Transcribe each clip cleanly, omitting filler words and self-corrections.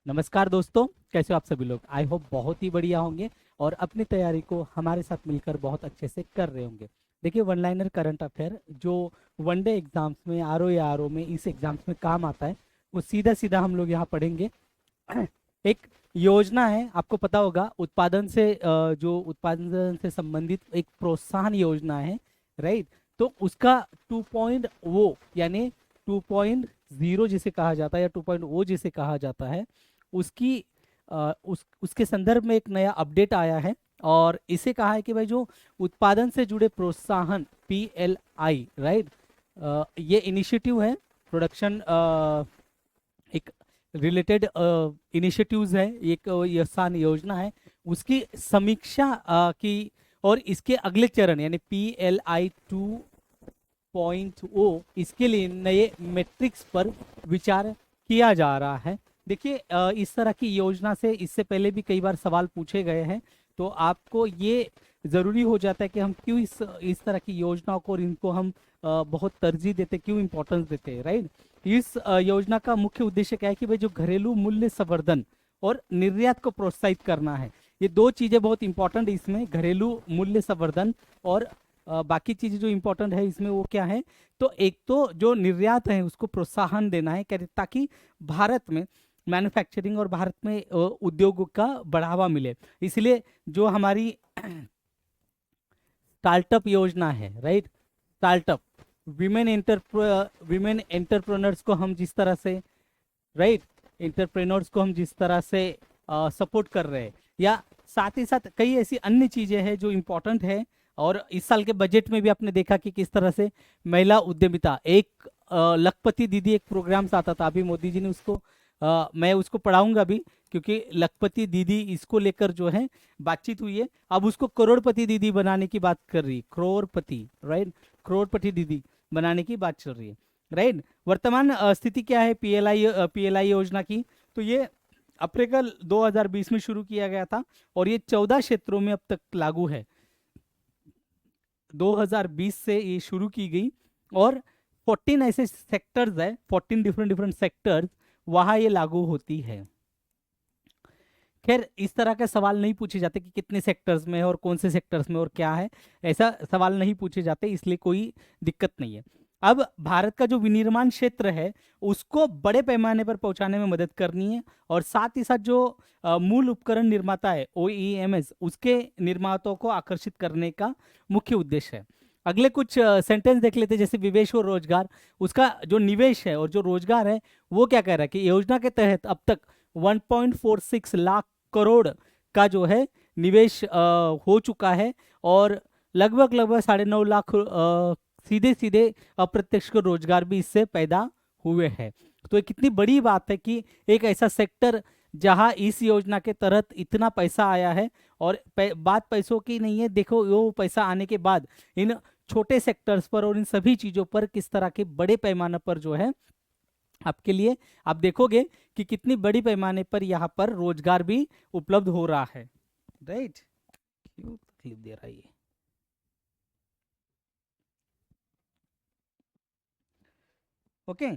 नमस्कार दोस्तों, कैसे हो आप सभी लोग। आई होप बहुत ही बढ़िया होंगे और अपनी तैयारी को हमारे साथ मिलकर बहुत अच्छे से कर रहे होंगे। देखिए, वन लाइनर करंट अफेयर जो वनडे एग्जाम्स में आर ओ में इस एग्जाम्स में काम आता है, वो सीधा सीधा हम लोग यहाँ पढ़ेंगे। एक योजना है, आपको पता होगा, उत्पादन से जो उत्पादन से संबंधित एक प्रोत्साहन योजना है, राइट। तो उसका 2 वो यानी 2.0 जिसे कहा जाता है या 2.0 जिसे कहा जाता है, उसकी उसके संदर्भ में एक नया अपडेट आया है। और इसे कहा है कि भाई जो उत्पादन से जुड़े प्रोत्साहन PLI, राइट, ये इनिशिएटिव है, प्रोडक्शन एक रिलेटेड इनिशिएटिव्स है, एक ये सान योजना है, उसकी समीक्षा की। और इसके अगले चरण यानी PLI 2.0, इसके लिए नए मेट्रिक्स पर विचार किया जा रहा है। देखिए, इस तरह की योजना से इससे पहले भी कई बार सवाल पूछे गए हैं, तो आपको ये जरूरी हो जाता है कि हम क्यों इस तरह की योजनाओं को और इनको हम बहुत तरजीह देते, क्यों इंपॉर्टेंस देते हैं, राइट। इस योजना का मुख्य उद्देश्य क्या है कि भाई जो घरेलू मूल्य संवर्धन और निर्यात को प्रोत्साहित करना है। ये दो चीजें बहुत इंपॉर्टेंट है इसमें, घरेलू मूल्य संवर्धन और बाकी चीजें जो इंपॉर्टेंट है इसमें वो क्या है। तो एक तो जो निर्यात है उसको प्रोत्साहन देना है, ताकि भारत में मैन्युफैक्चरिंग और भारत में उद्योगों का बढ़ावा मिले। इसलिए जो हमारी स्टार्टअप योजना है, राइट, स्टार्टअप विमेन एंटरप्रेन्योर्स को हम जिस तरह से, राइट, एंटरप्रेन्योर्स को हम जिस तरह से सपोर्ट कर रहे हैं, या साथ ही साथ कई ऐसी अन्य चीजें हैं जो इम्पोर्टेंट है। और इस साल के बजट में भी आपने देखा कि किस तरह से महिला उद्यमिता, एक लखपति दीदी एक प्रोग्राम से आता था, अभी मोदी जी ने उसको मैं उसको पढ़ाऊंगा भी, क्योंकि लखपति दीदी इसको लेकर जो है बातचीत हुई है। अब उसको करोड़पति दीदी बनाने की बात कर रही है, करोड़पति, राइट, करोड़पति दीदी बनाने की बात चल रही है, राइट। वर्तमान स्थिति क्या है PLI योजना की। तो ये अप्रैल 2020 में शुरू किया गया था और ये 14 क्षेत्रों में अब तक लागू है। 2020 से ये शुरू की गई और 14 ऐसे सेक्टर्स है, 14 डिफरेंट डिफरेंट सेक्टर्स, वहां ये लागू होती है। खैर, इस तरह के सवाल नहीं पूछे जाते कि कितने सेक्टर्स में है और कौन से सेक्टर्स में और क्या है, ऐसा सवाल नहीं पूछे जाते, इसलिए कोई दिक्कत नहीं है। अब भारत का जो विनिर्माण क्षेत्र है उसको बड़े पैमाने पर पहुंचाने में मदद करनी है, और साथ ही साथ जो मूल उपकरण निर्माता है OEMs, उसके निर्माताओं को आकर्षित करने का मुख्य उद्देश्य है। अगले कुछ सेंटेंस देख लेते हैं, जैसे विवेश और रोजगार। उसका जो निवेश है और जो रोजगार है वो क्या कह रहा है कि योजना के तहत अब तक 1.46 लाख करोड़ का जो है निवेश हो चुका है, और लगभग लगभग 9.5 लाख सीधे सीधे अप्रत्यक्ष रोजगार भी इससे पैदा हुए हैं। तो ये कितनी बड़ी बात है कि एक ऐसा सेक्टर जहां इस योजना के तहत इतना पैसा आया है। और बात पैसों की नहीं है, देखो वो पैसा आने के बाद इन छोटे सेक्टर्स पर और इन सभी चीजों पर किस तरह के बड़े पैमाने पर जो है आपके लिए आप देखोगे कि कितनी बड़ी पैमाने पर यहाँ पर रोजगार भी उपलब्ध हो रहा है, राइट। क्यों तकलीफ दे रहा है ये। ओके,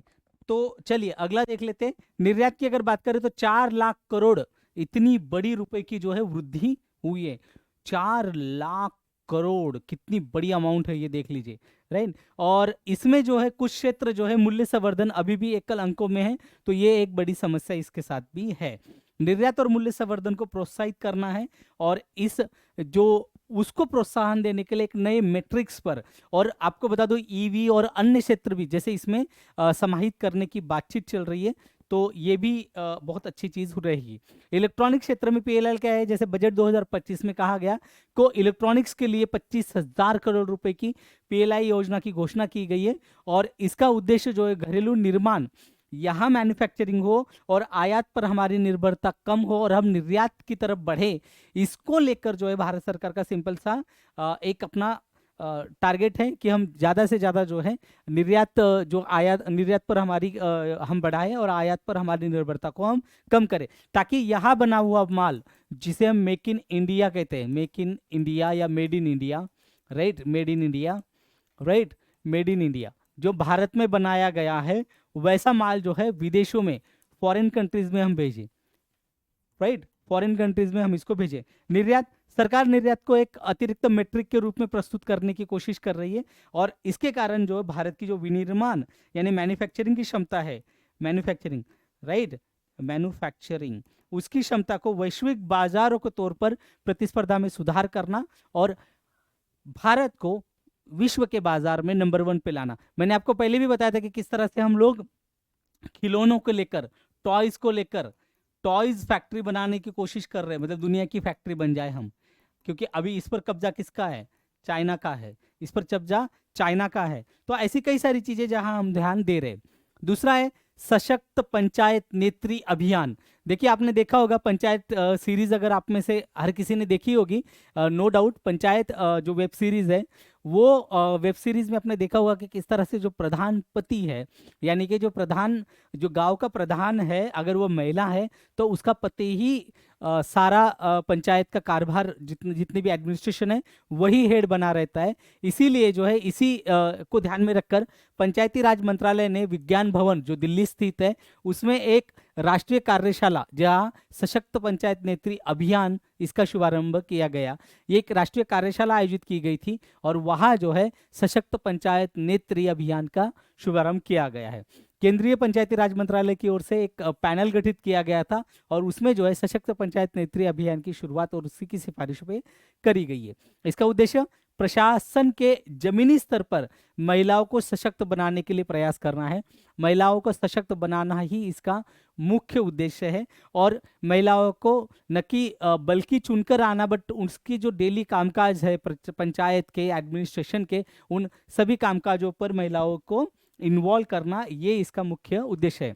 तो चलिए अगला देख लेते हैं। निर्यात की अगर बात करें तो 4 लाख करोड़, इतनी बड़ी रुपए की जो है वृद्धि हुई है। 4 लाख करोड़ कितनी बड़ी अमाउंट है, ये देख लीजिए, राइट। और इसमें जो है कुछ क्षेत्र जो है मूल्य संवर्धन अभी भी एकल अंकों में है, तो ये एक बड़ी समस्या इसके साथ भी है। निर्यात और मूल्य संवर्धन को प्रोत्साहित करना है, और इस जो उसको प्रोत्साहन देने के लिए एक नए मैट्रिक्स पर, और आपको बता दो EV और अन्य क्षेत्र भी जैसे इसमें समाहित करने की बातचीत चल रही है, तो ये भी बहुत अच्छी चीज रहेगी। इलेक्ट्रॉनिक क्षेत्र में PLI क्या है, जैसे बजट 2025 में कहा गया को इलेक्ट्रॉनिक्स के लिए 25,000 करोड़ रुपए की PLI योजना की घोषणा की गई है। और इसका उद्देश्य जो है घरेलू निर्माण, यहाँ मैन्युफैक्चरिंग हो और आयात पर हमारी निर्भरता कम हो और हम निर्यात की तरफ बढ़े, इसको लेकर जो है भारत सरकार का सिंपल सा एक अपना टारगेट है कि हम ज़्यादा से ज़्यादा जो है निर्यात जो आयात निर्यात पर हमारी हम बढ़ाएं और आयात पर हमारी निर्भरता को हम कम करें, ताकि यहाँ बना हुआ माल जिसे हम मेक इन इंडिया कहते हैं, मेक इन इंडिया या made in India, right, made in India, right, made in India, जो भारत में बनाया गया है वैसा माल जो है विदेशों में, फॉरेन कंट्रीज में हम भेजें। राइट, फॉरेन कंट्रीज में हम इसको भेजें। निर्यात, सरकार निर्यात को एक अतिरिक्त मेट्रिक के रूप में प्रस्तुत करने की कोशिश कर रही है, और इसके कारण जो है भारत की जो विनिर्माण यानी मैन्युफैक्चरिंग की क्षमता है, मैन्युफैक्चरिंग, राइट, मैन्युफैक्चरिंग, उसकी क्षमता को वैश्विक बाजारों के तौर पर प्रतिस्पर्धा में सुधार करना और भारत को विश्व के बाजार में नंबर 1 पे लाना। मैंने आपको पहले भी बताया था कि किस तरह से हम लोग खिलौनों को लेकर, टॉयज को लेकर, टॉयज फैक्ट्री बनाने की कोशिश कर रहे हैं, मतलब दुनिया की फैक्ट्री बन जाए हम, क्योंकि अभी इस पर कब्जा किसका है? चाइना का है, इस पर कब्जा चाइना का है। तो ऐसी कई सारी चीजें जहां हम ध्यान दे रहे हैं। दूसरा है सशक्त पंचायत नेत्री अभियान। देखिए, आपने देखा होगा पंचायत सीरीज, अगर आप में से हर किसी ने देखी होगी, नो डाउट, पंचायत जो वेब सीरीज है, वो वेब सीरीज में आपने देखा होगा कि किस तरह से जो प्रधानपति है, यानी कि जो प्रधान, जो गांव का प्रधान है, अगर वो महिला है तो उसका पति ही सारा पंचायत का कारभार, जितनी भी एडमिनिस्ट्रेशन है, वही हेड बना रहता है। इसीलिए जो है, इसी को ध्यान में रखकर पंचायती राज मंत्रालय ने विज्ञान भवन जो दिल्ली स्थित है, उसमें एक राष्ट्रीय कार्यशाला, जहां सशक्त पंचायत नेत्री अभियान, इसका शुभारंभ किया गया। ये एक राष्ट्रीय कार्यशाला आयोजित की गई थी और वहां जो है सशक्त पंचायत नेत्री अभियान का शुभारंभ किया गया है। केंद्रीय पंचायती राज मंत्रालय की ओर से एक पैनल गठित किया गया था और उसमें जो है सशक्त पंचायत नेत्री अभियान की शुरुआत और उसी की सिफारिश पे करी गई है। इसका उद्देश्य प्रशासन के जमीनी स्तर पर महिलाओं को सशक्त बनाने के लिए प्रयास करना है। महिलाओं को सशक्त बनाना ही इसका मुख्य उद्देश्य है और महिलाओं को न कि बल्कि चुनकर आना, बट उसकी जो डेली कामकाज है पंचायत के, एडमिनिस्ट्रेशन के, उन सभी कामकाजों पर महिलाओं को इन्वॉल्व करना, ये इसका मुख्य उद्देश्य है।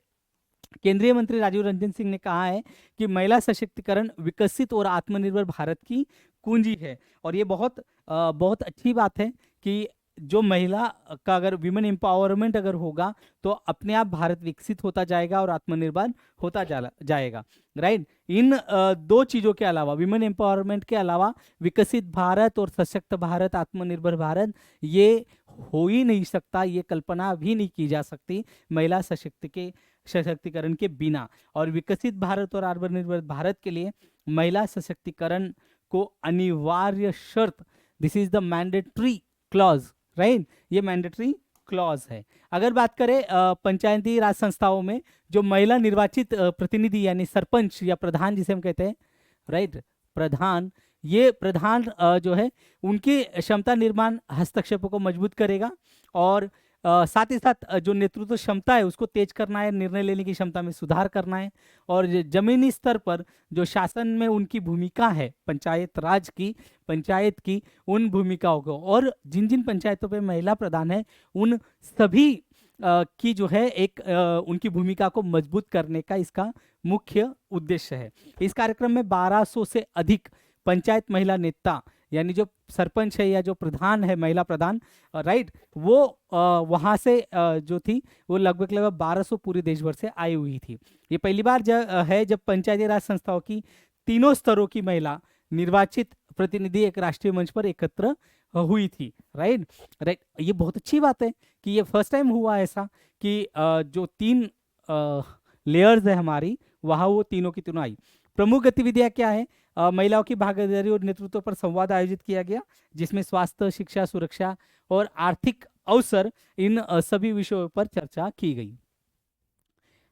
केंद्रीय मंत्री राजीव रंजन सिंह ने कहा है कि महिला सशक्तिकरण विकसित और आत्मनिर्भर भारत की कुंजी है। और ये बहुत अच्छी बात है कि जो महिला का अगर विमेन एम्पावरमेंट अगर होगा तो अपने आप भारत विकसित होता जाएगा और आत्मनिर्भर होता जाएगा, राइट। इन दो चीजों के अलावा, विमेन एम्पावरमेंट के अलावा, विकसित भारत और सशक्त भारत, आत्मनिर्भर भारत, ये हो ही नहीं सकता, ये कल्पना भी नहीं की जा सकती महिला सशक्तिकरण के बिना। और विकसित भारत और आत्मनिर्भर भारत के लिए महिला सशक्तिकरण को अनिवार्य शर्त, this is the mandatory clause, right, ये मैंडेटरी क्लॉज है। अगर बात करें पंचायती राज संस्थाओं में जो महिला निर्वाचित प्रतिनिधि यानी सरपंच या प्रधान जिसे हम कहते हैं, राइट, प्रधान, ये प्रधान जो है उनकी क्षमता निर्माण हस्तक्षेपों को मजबूत करेगा और साथ ही साथ जो नेतृत्व क्षमता है उसको तेज करना है, निर्णय लेने की क्षमता में सुधार करना है और जमीनी स्तर पर जो शासन में उनकी भूमिका है पंचायत राज की, पंचायत की उन भूमिकाओं को, और जिन जिन पंचायतों पे महिला प्रधान है उन सभी की जो है एक उनकी भूमिका को मजबूत करने का इसका मुख्य उद्देश्य है। इस कार्यक्रम में 1200 से अधिक पंचायत महिला नेता, यानी जो सरपंच है या जो प्रधान है, महिला प्रधान, राइट, वो वहाँ से जो थी वो लगभग 1200 पूरे देश भर से आई हुई थी। ये पहली बार जब पंचायती राज संस्थाओं की तीनों स्तरों की महिला निर्वाचित प्रतिनिधि एक राष्ट्रीय मंच पर एकत्र हुई थी, राइट। ये बहुत अच्छी बात है कि ये फर्स्ट टाइम हुआ ऐसा कि जो 3 लेयर्स है हमारी, वहाँ वो तीनों की तीनों आई। प्रमुख गतिविधियां क्या है? महिलाओं की भागीदारी और नेतृत्व पर संवाद आयोजित किया गया, जिसमें स्वास्थ्य, शिक्षा, सुरक्षा और आर्थिक अवसर, इन सभी विषयों पर चर्चा की गई।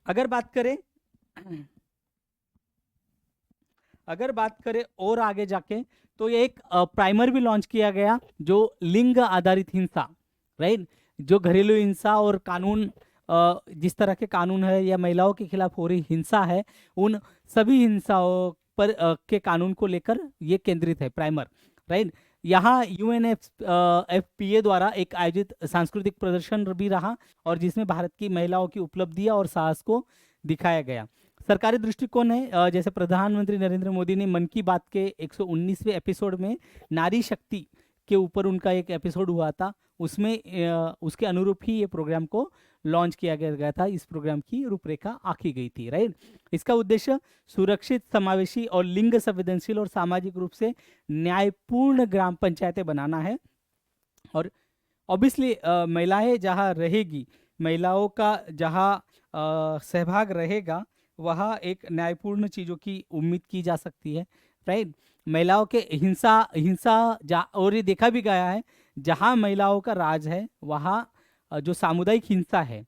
अगर बात करें और आगे जाके, तो ये एक प्राइमर भी लॉन्च किया गया जो लिंग आधारित हिंसा, राइट, जो घरेलू हिंसा और कानून, जिस तरह के कानून है या महिलाओं के खिलाफ हो रही हिंसा है, उन सभी हिंसाओं पर के कानून को लेकर ये केंद्रित है प्राइमर, राइट। यहाँ UNFPA द्वारा एक आयोजित सांस्कृतिक प्रदर्शन भी रहा और जिसमें भारत की महिलाओं की उपलब्धियां और साहस को दिखाया गया। सरकारी दृष्टिकोण है, जैसे प्रधानमंत्री नरेंद्र मोदी ने मन की बात के 119वें एपिसोड में नारी शक्ति के ऊपर उनका एक एपिसोड हुआ था, उसमें उसके अनुरूप ही ये प्रोग्राम को लॉन्च किया गया था। इस प्रोग्राम की रूपरेखा आंकी गई थी, राइट। इसका उद्देश्य सुरक्षित, समावेशी और लिंग संवेदनशील और सामाजिक रूप से न्यायपूर्ण ग्राम पंचायतें बनाना है। और ऑब्वियसली महिलाएं जहां रहेगी, महिलाओं का जहां सहभाग रहेगा, वहाँ एक न्यायपूर्ण चीज़ों की उम्मीद की जा सकती है, राइट। महिलाओं के हिंसा हिंसा और ये देखा भी गया है, जहाँ महिलाओं का राज है वहाँ जो सामुदायिक हिंसा है,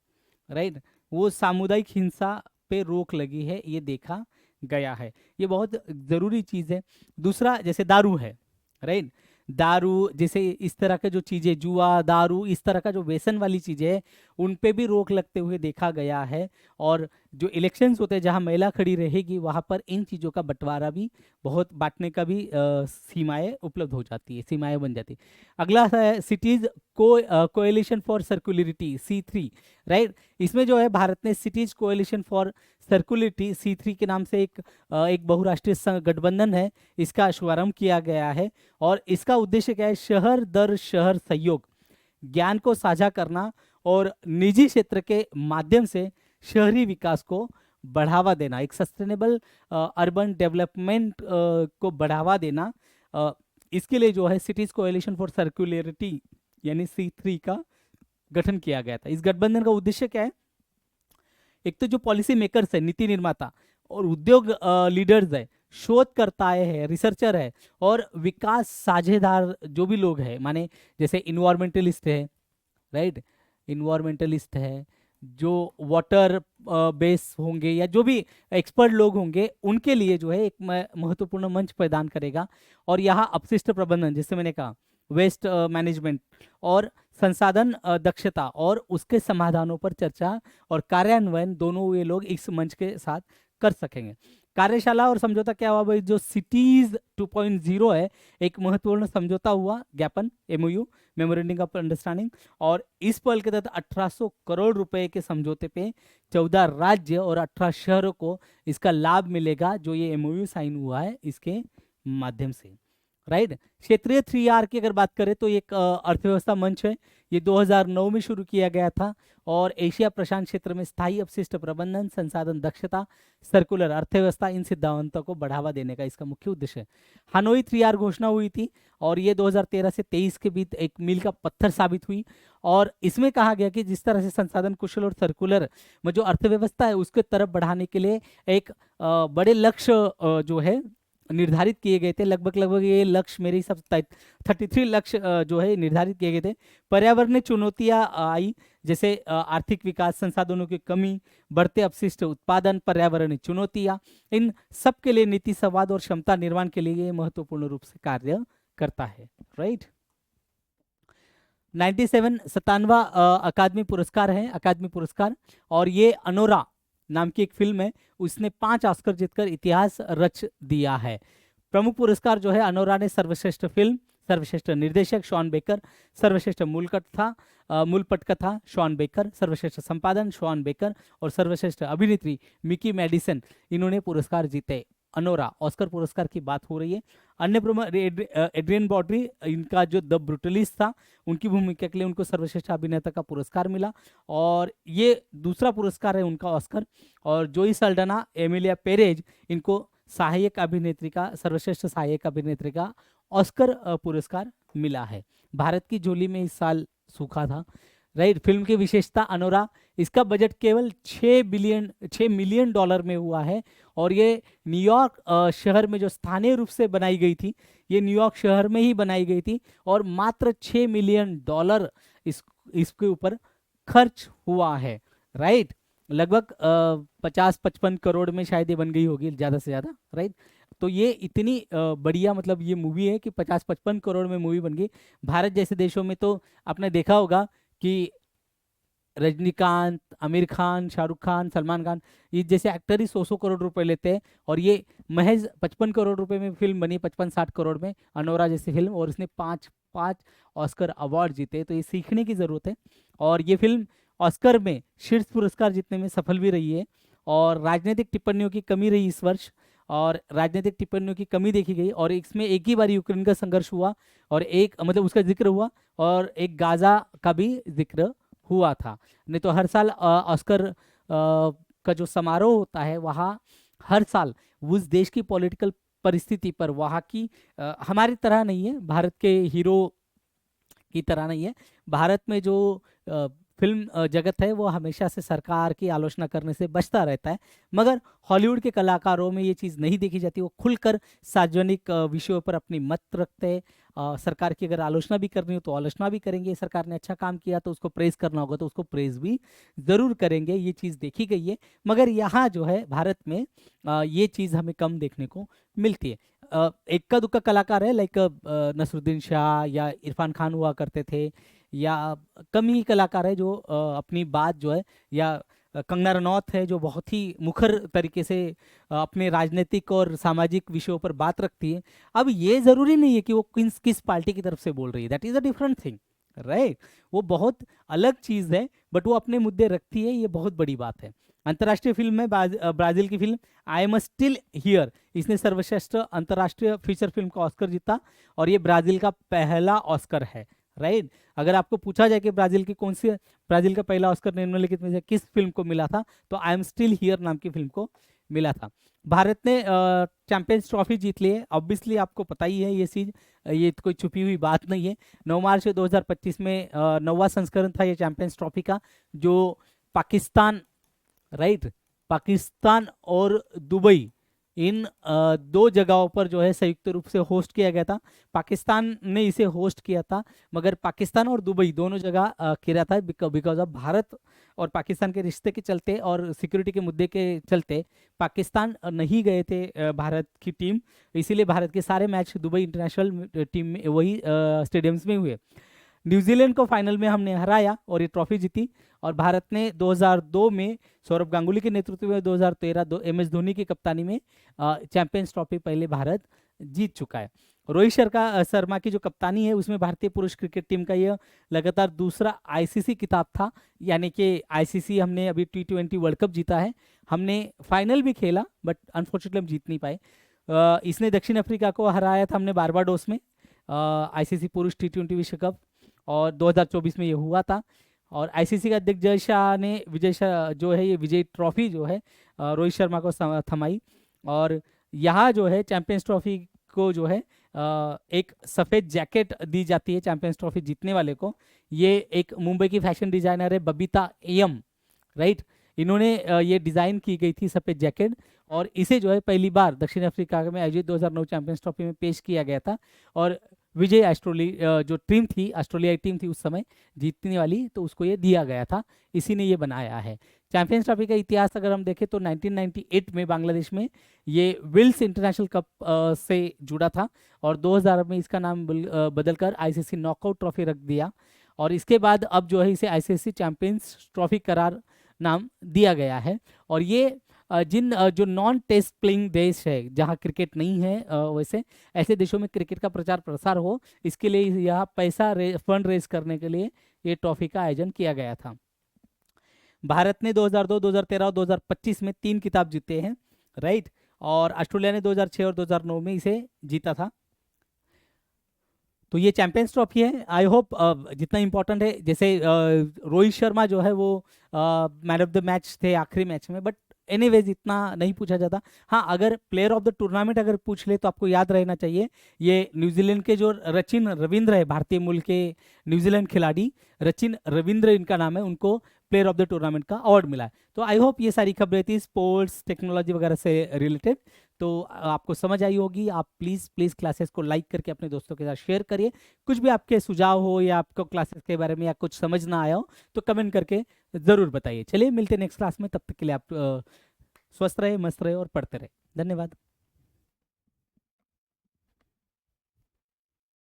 राइट, वो सामुदायिक हिंसा पे रोक लगी है, ये देखा गया है। ये बहुत ज़रूरी चीज़ है। दूसरा जैसे दारू है, राइट, दारू जैसे इस तरह के जो चीज़ें, जुआ, दारू, इस तरह का जो व्यसन वाली चीज़ें हैं, उन पे भी रोक लगते हुए देखा गया है। और जो इलेक्शंस होते हैं जहाँ महिला खड़ी रहेगी वहाँ पर इन चीज़ों का बंटवारा भी, बहुत बांटने का भी सीमाएं उपलब्ध हो जाती है, सीमाएं बन जाती है। अगला है cities coalition for circularity, C3, right. इसमें जो है भारत ने cities coalition for circularity C3 के नाम से एक बहुराष्ट्रीय गठबंधन है, इसका शुभारंभ किया गया है। और इसका उद्देश्य क्या है? शहर दर शहर सहयोग, ज्ञान को साझा करना और निजी क्षेत्र के माध्यम से शहरी विकास को बढ़ावा देना, एक सस्टेनेबल अर्बन डेवलपमेंट को बढ़ावा देना। इसके लिए जो है सिटीज कोएलिशन फॉर सर्कुलरिटी यानी C3 का गठन किया गया था। इस गठबंधन का उद्देश्य क्या है? एक तो जो पॉलिसी मेकर्स है, नीति निर्माता, और उद्योग लीडर्स है, शोधकर्ताएं है, रिसर्चर है, और विकास साझेदार जो भी लोग हैं, माने जैसे इन्वायरमेंटलिस्ट है, राइट, इन्वायरमेंटलिस्ट है, जो वाटर बेस होंगे या जो भी एक्सपर्ट लोग होंगे, उनके लिए जो है एक महत्वपूर्ण मंच प्रदान करेगा। और यहाँ अपशिष्ट प्रबंधन, जैसे मैंने कहा, वेस्ट मैनेजमेंट और संसाधन दक्षता और उसके समाधानों पर चर्चा और कार्यान्वयन दोनों ये लोग इस मंच के साथ कर सकेंगे। कार्यशाला और समझौता क्या हुआ भाई? जो सिटीज 2.0 है, एक महत्वपूर्ण समझौता हुआ, ज्ञापन, MOU, मेमोरेंडम ऑफ अंडरस्टैंडिंग। और इस पहल के तहत 1800 करोड़ रुपए के समझौते पे 14 राज्य और 18 शहरों को इसका लाभ मिलेगा, जो ये MOU साइन हुआ है इसके माध्यम से, राइट। क्षेत्रीय 3R की अगर बात करें तो एक अर्थव्यवस्था मंच है, ये 2009 में शुरू किया गया था। और एशिया प्रशांत क्षेत्र में स्थायी अपशिष्ट प्रबंधन, संसाधन दक्षता, सर्कुलर अर्थव्यवस्था, इन सिद्धांतों को बढ़ावा देने का इसका मुख्य उद्देश्य है। हानोई 3R घोषणा हुई थी और ये 2013 से 23 के बीच एक मील का पत्थर साबित हुई। और इसमें कहा गया कि जिस तरह से संसाधन कुशल और सर्कुलर में जो अर्थव्यवस्था है उसके तरफ बढ़ाने के लिए एक बड़े लक्ष्य जो है निर्धारित किए गए थे। लगभग ये लक्ष्य, मेरे हिसाब से 33 लक्ष्य जो है निर्धारित किए गए थे। पर्यावरणीय चुनौतियां आई, जैसे आर्थिक विकास, संसाधनों की कमी, बढ़ते अपशिष्ट उत्पादन, पर्यावरणीय चुनौतियां, इन सब के लिए नीति संवाद और क्षमता निर्माण के लिए ये महत्वपूर्ण रूप से कार्य करता है, राइट। 97वां अकादमी पुरस्कार है, अकादमी पुरस्कार, और ये अनोरा नाम की एक फिल्म है, उसने 5 ऑस्कर जीतकर इतिहास रच दिया है। प्रमुख पुरस्कार जो है, अनोरा ने सर्वश्रेष्ठ फिल्म, सर्वश्रेष्ठ निर्देशक शॉन बेकर, सर्वश्रेष्ठ मूल पटकथा शॉन बेकर, सर्वश्रेष्ठ संपादन शॉन बेकर, और सर्वश्रेष्ठ अभिनेत्री मिकी मैडिसन, इन्होंने पुरस्कार जीते। अनोरा, ऑस्कर पुरस्कार की बात हो रही है। अन्य प्रमुख एड्रियन ब्रॉडी, इनका जो द ब्रूटलिस्ट था, उनकी भूमिका के लिए उनको सर्वश्रेष्ठ अभिनेता का पुरस्कार मिला, और ये दूसरा पुरस्कार है उनका ऑस्कर। और जोई सल्डाना, एमिलिया पेरेज, इनको सहायक अभिनेत्री का, सर्वश्रेष्ठ सहायक अभिनेत्री का ऑस्कर पुरस्कार मिला है। भारत की झोली में इस साल सूखा था, राइट। फिल्म की विशेषता, अनोरा, इसका बजट केवल 6 मिलियन डॉलर में हुआ है। और ये न्यूयॉर्क शहर में जो स्थानीय रूप से बनाई गई थी, ये न्यूयॉर्क शहर में ही बनाई गई थी, और मात्र 6 मिलियन डॉलर इसके ऊपर खर्च हुआ है, राइट। लगभग 50-55 करोड़ में शायद ये बन गई होगी ज़्यादा से ज़्यादा, राइट। तो ये इतनी बढ़िया, मतलब ये मूवी है कि 50-55 करोड़ में मूवी बन गई। भारत जैसे देशों में तो आपने देखा होगा कि रजनीकांत, आमिर खान, शाहरुख खान, सलमान खान, ये जैसे एक्टर ही 100 करोड़ रुपए लेते हैं, और ये महज 55 करोड़ रुपए में फिल्म बनी, 55-60 करोड़ में, अनोरा जैसी फिल्म, और इसने 5 ऑस्कर अवार्ड जीते। तो ये सीखने की ज़रूरत है। और ये फिल्म ऑस्कर में शीर्ष पुरस्कार जीतने में सफल भी रही है। और राजनीतिक टिप्पणियों की कमी रही इस वर्ष, और राजनीतिक टिप्पणियों की कमी देखी गई, और इसमें एक ही बार यूक्रेन का संघर्ष हुआ, और एक मतलब उसका जिक्र हुआ, और एक गाजा का भी जिक्र हुआ था। नहीं तो हर साल ऑस्कर का जो समारोह होता है, वहाँ हर साल उस देश की पॉलिटिकल परिस्थिति पर, वहाँ की हमारी तरह नहीं है, भारत के हीरो की तरह नहीं है। भारत में जो फिल्म जगत है वो हमेशा से सरकार की आलोचना करने से बचता रहता है, मगर हॉलीवुड के कलाकारों में ये चीज़ नहीं देखी जाती। वो खुलकर सार्वजनिक विषयों पर अपनी मत रखते हैं। सरकार की अगर आलोचना भी करनी हो तो आलोचना भी करेंगे, सरकार ने अच्छा काम किया तो उसको प्रेज करना होगा तो उसको प्रेज भी ज़रूर करेंगे। ये चीज़ देखी गई है, मगर यहाँ जो है भारत में ये चीज़ हमें कम देखने को मिलती है। इक्का दुक्का कलाकार है, लाइक नसरुद्दीन शाह या इरफान खान हुआ करते थे, या कम ही कलाकार है जो अपनी बात जो है, या कंगना रनौत है जो बहुत ही मुखर तरीके से अपने राजनीतिक और सामाजिक विषयों पर बात रखती है। अब ये ज़रूरी नहीं है कि वो किस पार्टी की तरफ से बोल रही है, that is a different thing, right. वो बहुत अलग चीज़ है, बट वो अपने मुद्दे रखती है, ये बहुत बड़ी बात है। अंतर्राष्ट्रीय फिल्म में ब्राज़ील की film I am still here, इसने सर्वश्रेष्ठ अंतर्राष्ट्रीय फीचर फिल्म का ऑस्कर जीता, और ये ब्राज़ील का पहला ऑस्कर है, राइट। अगर आपको पूछा जाए कि ब्राज़ील का पहला ऑस्कर निम्नलिखित में से किस फिल्म को मिला था, तो आई एम स्टिल हियर नाम की फिल्म को मिला था। भारत ने चैंपियंस ट्रॉफी जीत ली है, ऑब्वियसली आपको पता ही है ये चीज़, ये कोई छुपी हुई बात नहीं है। 9 मार्च 2025 में 9वां संस्करण था ये चैंपियंस ट्रॉफी का, जो पाकिस्तान, राइट, पाकिस्तान और दुबई, इन दो जगहों पर जो है संयुक्त रूप से होस्ट किया गया था। पाकिस्तान ने इसे होस्ट किया था, मगर पाकिस्तान और दुबई दोनों जगह किया था बिकॉज ऑफ भारत और पाकिस्तान के रिश्ते के चलते और सिक्योरिटी के मुद्दे के चलते पाकिस्तान नहीं गए थे भारत की टीम, इसीलिए भारत के सारे मैच दुबई इंटरनेशनल टीम में वही स्टेडियम्स में हुए। न्यूजीलैंड को फाइनल में हमने हराया और ये ट्रॉफी जीती, और भारत ने 2002 में सौरभ गांगुली के नेतृत्व में, 2013 MS धोनी की कप्तानी में चैंपियंस ट्रॉफी पहले भारत जीत चुका है। रोहित शर्मा की जो कप्तानी है उसमें भारतीय पुरुष क्रिकेट टीम का यह लगातार दूसरा ICC खिताब था, यानी कि ICC हमने अभी T20 वर्ल्ड कप जीता है, हमने फाइनल भी खेला बट अनफॉर्चुनेटली हम जीत नहीं पाए। इसने दक्षिण अफ्रीका को हराया था हमने बारबाडोस में ICC पुरुष T20 विश्व कप, और 2024 में ये हुआ था। और ICC का अध्यक्ष जय शाह ने जो है ये विजय ट्रॉफी जो है रोहित शर्मा को थमाई, और यहाँ जो है चैंपियंस ट्रॉफी को जो है एक सफ़ेद जैकेट दी जाती है चैंपियंस ट्रॉफी जीतने वाले को। ये एक मुंबई की फैशन डिजाइनर है बबीता एम, राइट, इन्होंने ये डिज़ाइन की गई थी सफ़ेद जैकेट, और इसे जो है पहली बार दक्षिण अफ्रीका में आयोजित 2009 चैंपियंस ट्रॉफी में पेश किया गया था, और विजय जो टीम थी, ऑस्ट्रेलियाई टीम थी उस समय जीतने वाली, तो उसको ये दिया गया था, इसी ने ये बनाया है। चैंपियंस ट्रॉफी का इतिहास अगर हम देखें तो 1998 में बांग्लादेश में ये विल्स इंटरनेशनल कप से जुड़ा था, और 2000 में इसका नाम बदलकर ICC नॉकआउट ट्रॉफी रख दिया, और इसके बाद अब जो है इसे ICC चैंपियंस ट्रॉफी करार नाम दिया गया है। और ये जो नॉन टेस्ट प्लेइंग देश है जहां क्रिकेट नहीं है, वैसे ऐसे देशों में क्रिकेट का प्रचार प्रसार हो, इसके लिए यहाँ पैसा फंड रेज करने के लिए ये ट्रॉफी का आयोजन किया गया था। भारत ने 2002, 2013 और 2025 में 3 खिताब जीते हैं, राइट, और ऑस्ट्रेलिया ने 2006 और 2009 में इसे जीता था। तो ये चैंपियंस ट्रॉफी है, आई होप जितना इंपॉर्टेंट है, जैसे रोहित शर्मा जो है वो मैन ऑफ द मैच थे आखिरी मैच में, बट एनीवेज इतना नहीं पूछा जाता। हाँ, अगर प्लेयर ऑफ द टूर्नामेंट अगर पूछ ले तो आपको याद रहना चाहिए, ये न्यूजीलैंड के जो रचिन रविंद्र है, भारतीय मूल के न्यूजीलैंड खिलाड़ी रचिन रविंद्र इनका नाम है, उनको प्लेयर ऑफ द टूर्नामेंट का अवार्ड मिला है। तो आई होप ये सारी खबरें थी स्पोर्ट्स टेक्नोलॉजी वगैरह से रिलेटेड, तो आपको समझ आई होगी। आप प्लीज़ क्लासेस को लाइक करके अपने दोस्तों के साथ शेयर करिए। कुछ भी आपके सुझाव हो या आपको क्लासेस के बारे में या कुछ समझ ना आया हो तो कमेंट करके ज़रूर बताइए। चलिए मिलते हैं नेक्स्ट क्लास में, तब तक के लिए आप स्वस्थ रहे, मस्त रहे और पढ़ते रहे। धन्यवाद।